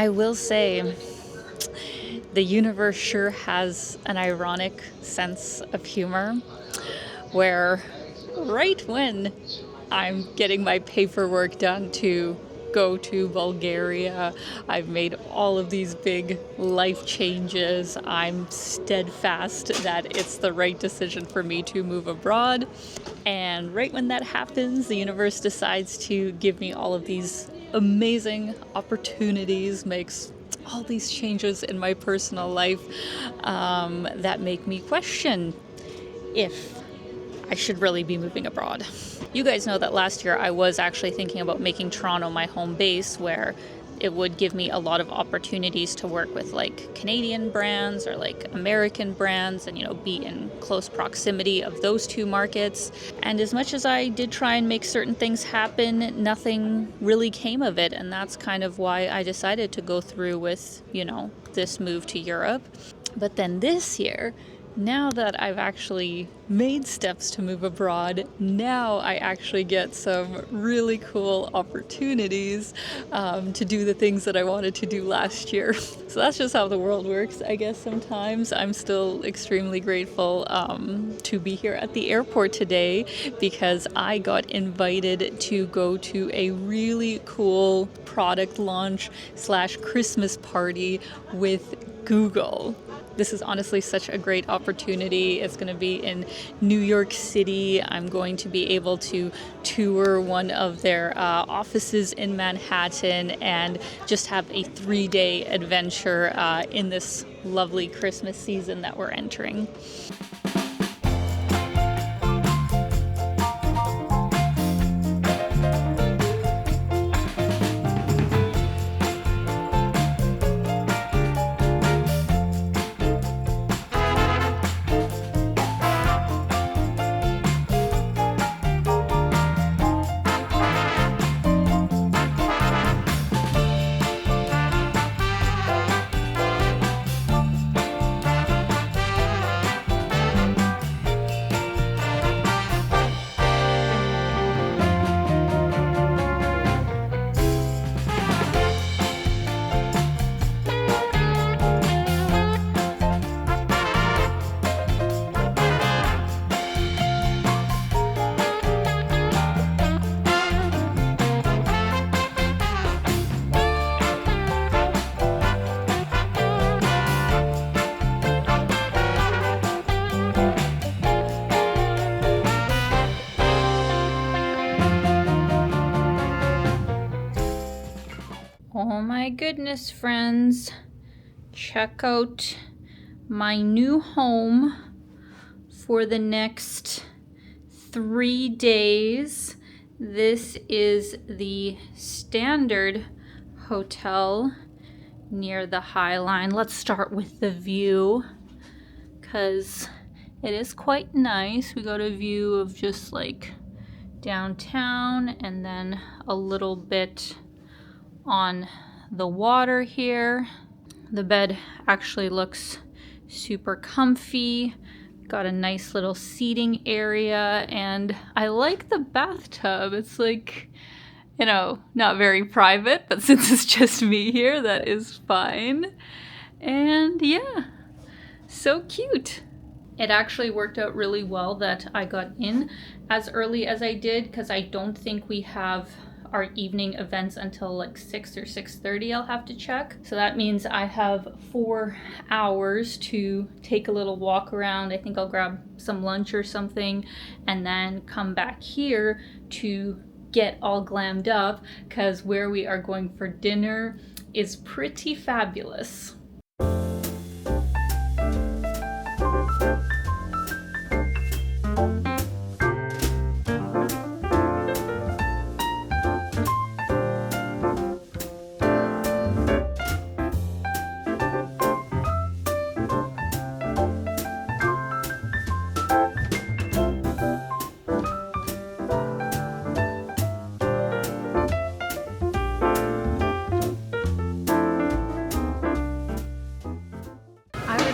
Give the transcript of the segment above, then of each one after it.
I will say the universe sure has an ironic sense of humor where right when I'm getting my paperwork done to go to Bulgaria, I've made all of these big life changes. I'm steadfast that it's the right decision for me to move abroad. And right when that happens, the universe decides to give me all of these amazing opportunities, makes all these changes in my personal life that make me question if I should really be moving abroad. You guys know that last year I was actually thinking about making Toronto my home base, where it would give me a lot of opportunities to work with like Canadian brands or like American brands and, be in close proximity of those two markets. And as much as I did try and make certain things happen, nothing really came of it. And that's kind of why I decided to go through with, this move to Europe. But then this year, now that I've actually made steps to move abroad, now I actually get some really cool opportunities to do the things that I wanted to do last year. So that's just how the world works, I guess, sometimes. I'm still extremely grateful to be here at the airport today because I got invited to go to a really cool product launch / Christmas party with Google. This is honestly such a great opportunity. It's going to be in New York City. I'm going to be able to tour one of their offices in Manhattan and just have a 3-day adventure in this lovely Christmas season that we're entering. Oh my goodness, friends. Check out my new home for the next 3 days. This is the Standard Hotel near the High Line. Let's start with the view because it is quite nice. We got a view of just like downtown and then a little bit on the water here. The bed actually looks super comfy. Got a nice little seating area and I like the bathtub. It's like, not very private, but since it's just me here, that is fine. And yeah, so cute. It actually worked out really well that I got in as early as I did because I don't think we have our evening events until like 6 or 6:30. I'll have to check. So that means I have 4 hours to take a little walk around. I think I'll grab some lunch or something and then come back here to get all glammed up because where we are going for dinner is pretty fabulous.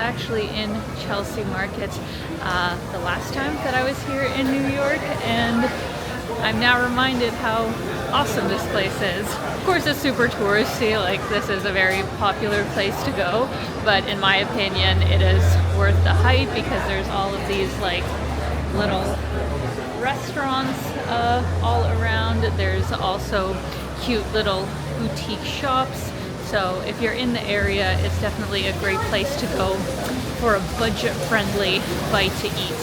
Actually in Chelsea Market the last time that I was here in New York, and I'm now reminded how awesome this place is. Of course, it's super touristy, like this is a very popular place to go, but in my opinion, it is worth the hype because there's all of these like little restaurants all around. There's also cute little boutique shops. So if you're in the area, it's definitely a great place to go for a budget-friendly bite to eat.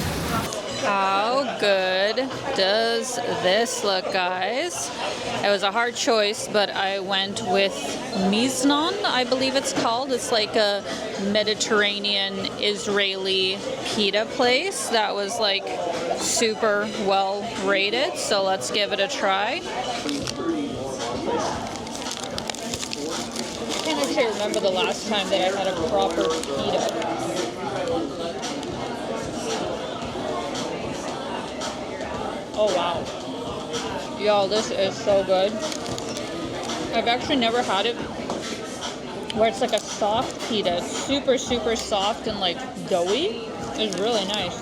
How good does this look, guys? It was a hard choice, but I went with Miznon, I believe it's called. It's like a Mediterranean Israeli pita place that was like super well rated. So let's give it a try. I can't actually remember the last time that I had a proper pita. Oh wow. Yo, this is so good. I've actually never had it where it's like a soft pita. It's super, super soft and like doughy. It's really nice.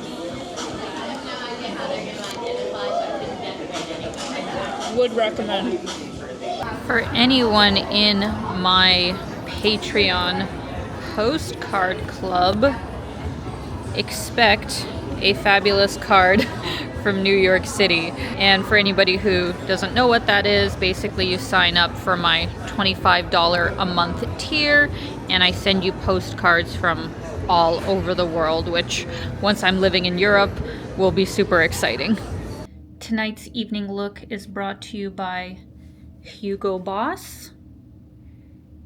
Would recommend. For anyone in my Patreon postcard club, expect a fabulous card from New York City. And for anybody who doesn't know what that is, basically you sign up for my $25 a month tier and I send you postcards from all over the world, which once I'm living in Europe will be super exciting. Tonight's evening look is brought to you by Hugo Boss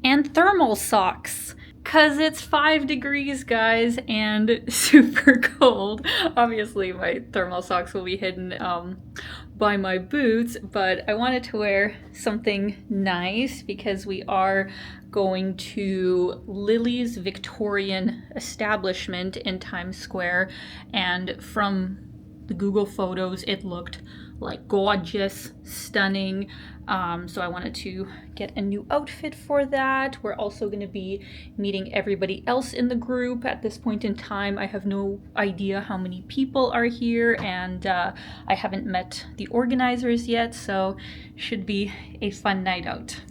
and thermal socks. Cause it's 5 degrees, guys, and super cold. Obviously, my thermal socks will be hidden by my boots, but I wanted to wear something nice because we are going to Lily's Victorian establishment in Times Square, and from the Google photos, it looked like gorgeous, stunning. So I wanted to get a new outfit for that. We're also going to be meeting everybody else in the group. At this point in time, I have no idea how many people are here, and I haven't met the organizers yet, so should be a fun night out.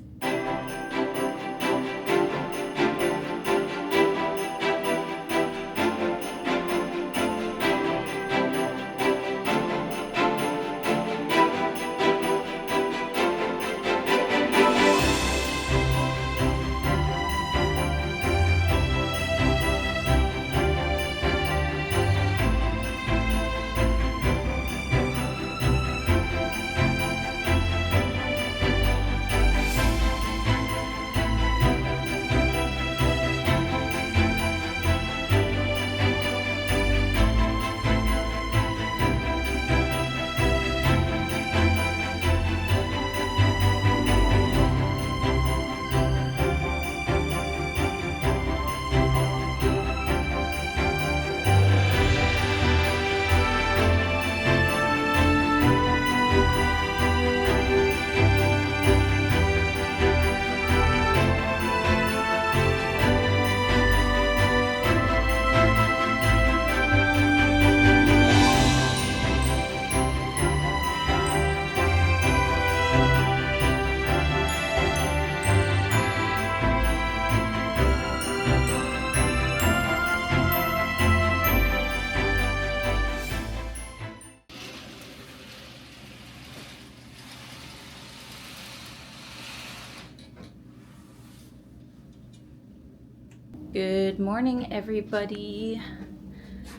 Good morning, everybody.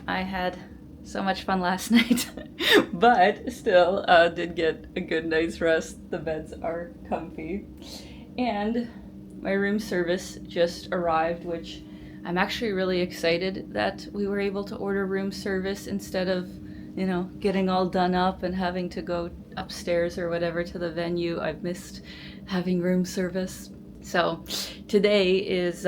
I had so much fun last night, but still did get a good night's rest. The beds are comfy. And my room service just arrived, which I'm actually really excited that we were able to order room service instead of, you know, getting all done up and having to go upstairs or whatever to the venue. I've missed having room service. So today is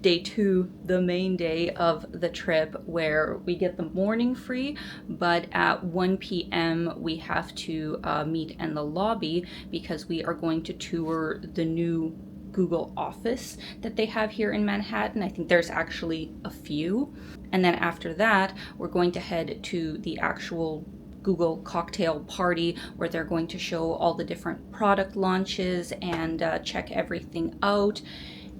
day 2, the main day of the trip, where we get the morning free, but at 1 p.m. we have to meet in the lobby because we are going to tour the new Google office that they have here in Manhattan. I think there's actually a few. And then after that, we're going to head to the actual Google cocktail party where they're going to show all the different product launches and check everything out.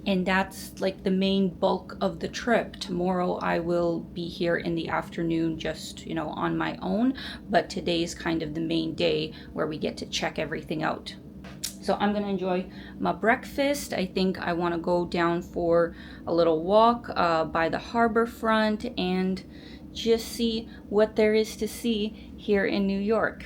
And that's like the main bulk of the trip. Tomorrow I will be here in the afternoon just, on my own, but today's kind of the main day where we get to check everything out. So I'm gonna enjoy my breakfast. I think I wanna go down for a little walk by the harbor front and just see what there is to see here in New York.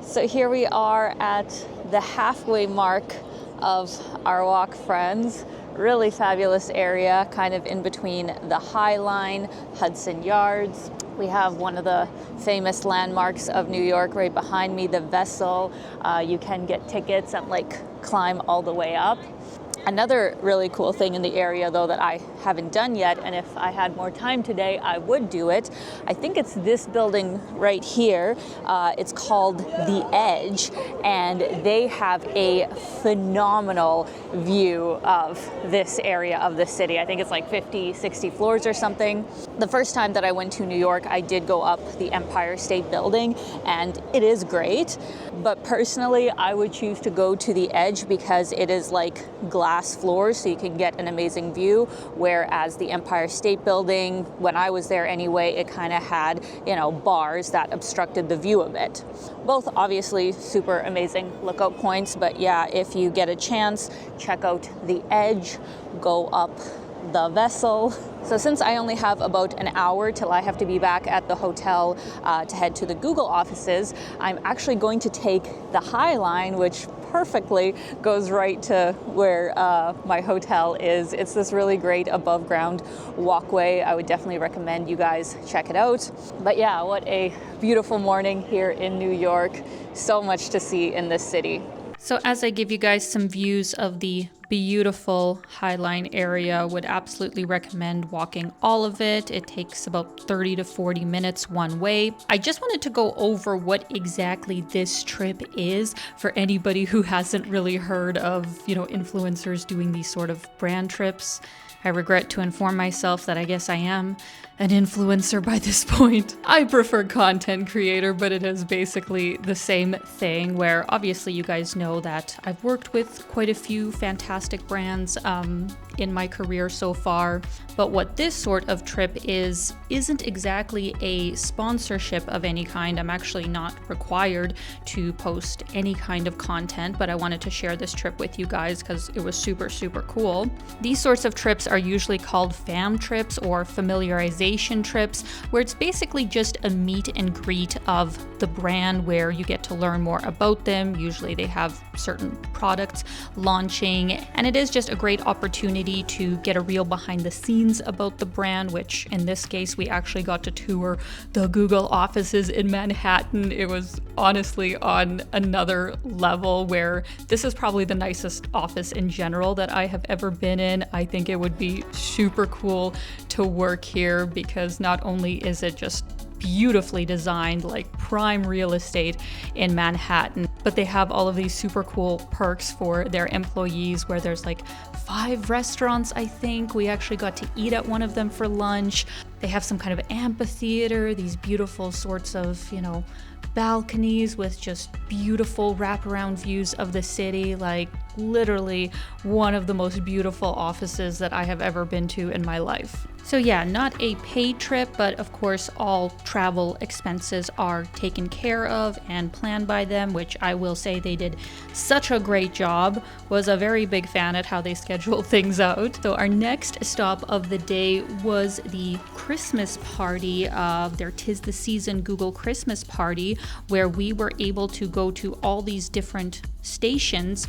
So here we are at the halfway mark of our walk, friends. Really fabulous area, kind of in between the High Line, Hudson Yards. We have one of the famous landmarks of New York right behind me, the Vessel. You can get tickets and climb all the way up. Another really cool thing in the area, though, that I haven't done yet, and if I had more time today, I would do it. I think it's this building right here. It's called The Edge, and they have a phenomenal view of this area of the city. I think it's 50, 60 floors or something. The first time that I went to New York, I did go up the Empire State Building, and it is great. But personally, I would choose to go to The Edge because it is glass floors, so you can get an amazing view, whereas the Empire State Building, when I was there anyway, it kind of had, bars that obstructed the view of it. Both obviously super amazing lookout points, but yeah, if you get a chance, check out The Edge, go up the Vessel. So since I only have about an hour till I have to be back at the hotel to head to the Google offices, I'm actually going to take the High Line, which perfectly goes right to where my hotel is. It's this really great above ground walkway. I would definitely recommend you guys check it out. But yeah, what a beautiful morning here in New York. So much to see in this city. So as I give you guys some views of the beautiful High Line area, would absolutely recommend walking all of it. It takes about 30 to 40 minutes one way. I just wanted to go over what exactly this trip is for anybody who hasn't really heard of, influencers doing these sort of brand trips. I regret to inform myself that I guess I am an influencer by this point. I prefer content creator, but it is basically the same thing, where obviously you guys know that I've worked with quite a few fantastic brands in my career so far. But what this sort of trip isn't exactly a sponsorship of any kind. I'm actually not required to post any kind of content, but I wanted to share this trip with you guys because it was super, super cool. These sorts of trips are usually called fam trips or familiarization trips, where it's basically just a meet and greet of the brand where you get to learn more about them. Usually they have certain products launching, and it is just a great opportunity to get a real behind the scenes about the brand, which in this case we actually got to tour the Google offices in Manhattan. It was honestly on another level, where this is probably the nicest office in general that I have ever been in. I think it would be super cool to work here because not only is it just beautifully designed, like prime real estate in Manhattan. But they have all of these super cool perks for their employees where there's like 5 restaurants, I think. We actually got to eat at one of them for lunch. They have some kind of amphitheater, these beautiful sorts of, balconies with just beautiful wraparound views of the city, like literally one of the most beautiful offices that I have ever been to in my life. So yeah, not a paid trip, but of course all travel expenses are taken care of and planned by them, which I will say they did such a great job. Was a very big fan at how they scheduled things out. So our next stop of the day was the Christmas party, their 'Tis the Season Google Christmas party, where we were able to go to all these different stations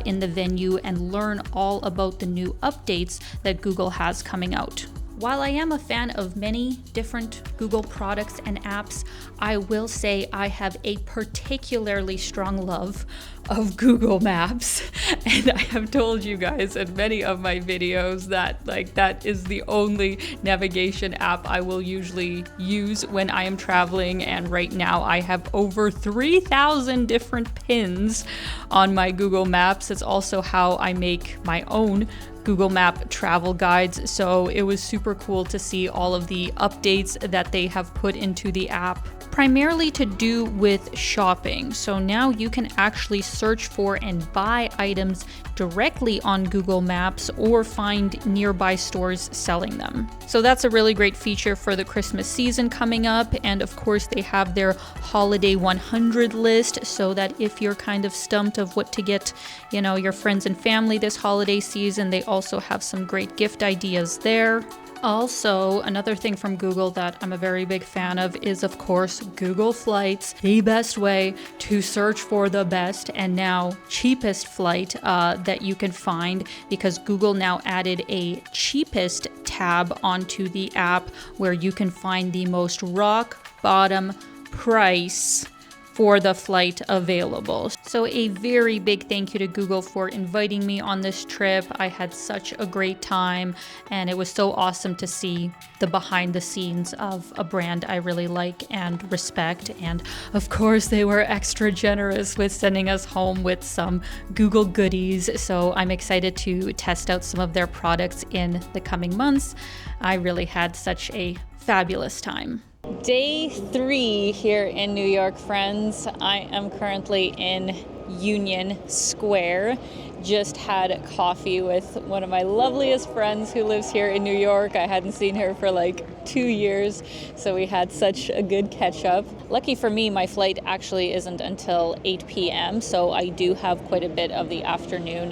in the venue and learn all about the new updates that Google has coming out. While I am a fan of many different Google products and apps, I will say I have a particularly strong love of Google Maps. And I have told you guys in many of my videos that that is the only navigation app I will usually use when I am traveling. And right now I have over 3,000 different pins on my Google Maps. It's also how I make my own Google Map travel guides, so it was super cool to see all of the updates that they have put into the app, primarily to do with shopping. So now you can actually search for and buy items directly on Google Maps or find nearby stores selling them. So that's a really great feature for the Christmas season coming up. And of course they have their holiday 100 list, so that if you're kind of stumped of what to get, your friends and family this holiday season, they also have some great gift ideas there. Also, another thing from Google that I'm a very big fan of is, of course, Google Flights, the best way to search for the best and now cheapest flight that you can find, because Google now added a cheapest tab onto the app where you can find the most rock bottom price for the flight available. So a very big thank you to Google for inviting me on this trip. I had such a great time, and it was so awesome to see the behind the scenes of a brand I really like and respect. And of course they were extra generous with sending us home with some Google goodies. So I'm excited to test out some of their products in the coming months. I really had such a fabulous time. Day 3 here in New York, friends. I am currently in Union Square. Just had coffee with one of my loveliest friends who lives here in New York. I hadn't seen her for like 2 years, so we had such a good catch up. Lucky for me, my flight actually isn't until 8 p.m., so I do have quite a bit of the afternoon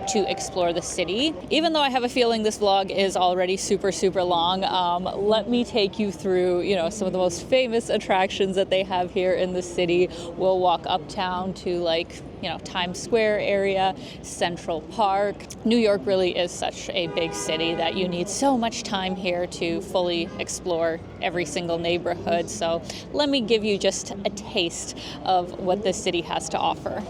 to explore the city. Even though I have a feeling this vlog is already super, super long, let me take you through, some of the most famous attractions that they have here in the city. We'll walk uptown to Times Square area, Central Park. New York really is such a big city that you need so much time here to fully explore every single neighborhood. So let me give you just a taste of what this city has to offer.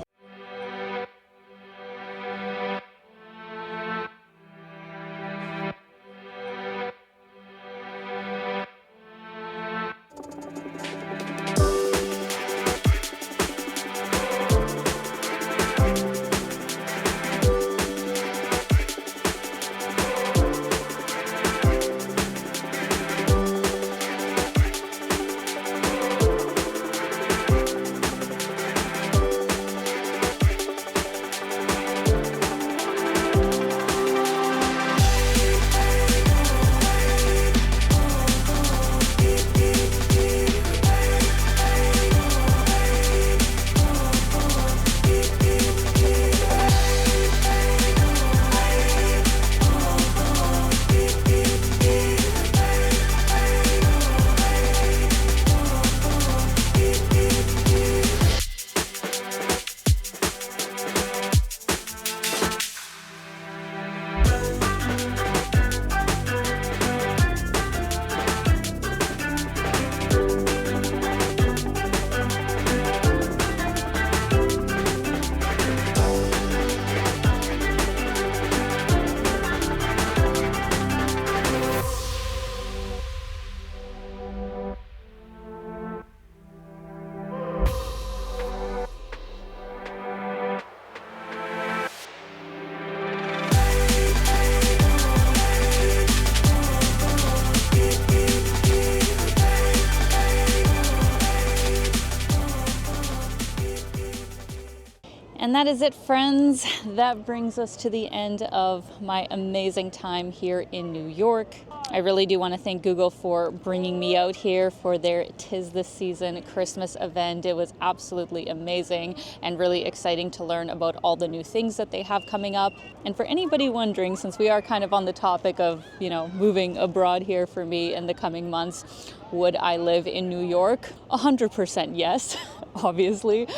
And that is it, friends. That brings us to the end of my amazing time here in New York. I really do want to thank Google for bringing me out here for their 'Tis the Season Christmas event. It was absolutely amazing and really exciting to learn about all the new things that they have coming up. And for anybody wondering, since we are kind of on the topic of, moving abroad here for me in the coming months, would I live in New York? 100% yes, obviously,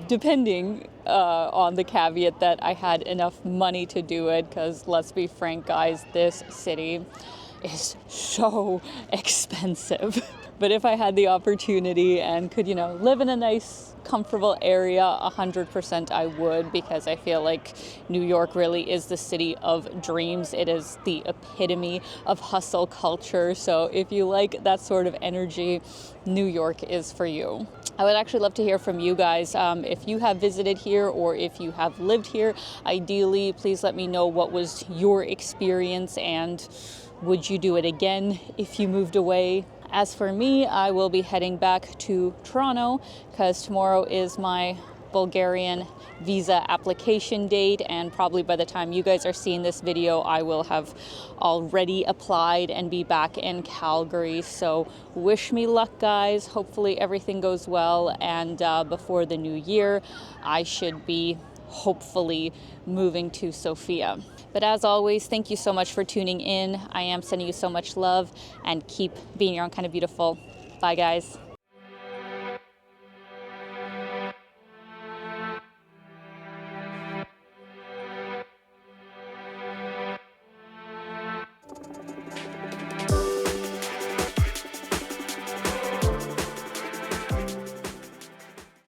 depending on the caveat that I had enough money to do it, because let's be frank, guys, this city is so expensive. But if I had the opportunity and could, live in a nice, comfortable area, 100% I would, because I feel like New York really is the city of dreams. It is the epitome of hustle culture. So if you like that sort of energy, New York is for you. I would actually love to hear from you guys. If you have visited here or if you have lived here, ideally, please let me know what was your experience and would you do it again if you moved away? As for me, I will be heading back to Toronto because tomorrow is my Bulgarian visa application date, and probably by the time you guys are seeing this video, I will have already applied and be back in Calgary. So wish me luck, guys. Hopefully everything goes well, and before the new year, I should be hopefully moving to Sofia. But as always, thank you so much for tuning in. I am sending you so much love, and keep being your own kind of beautiful. Bye, guys.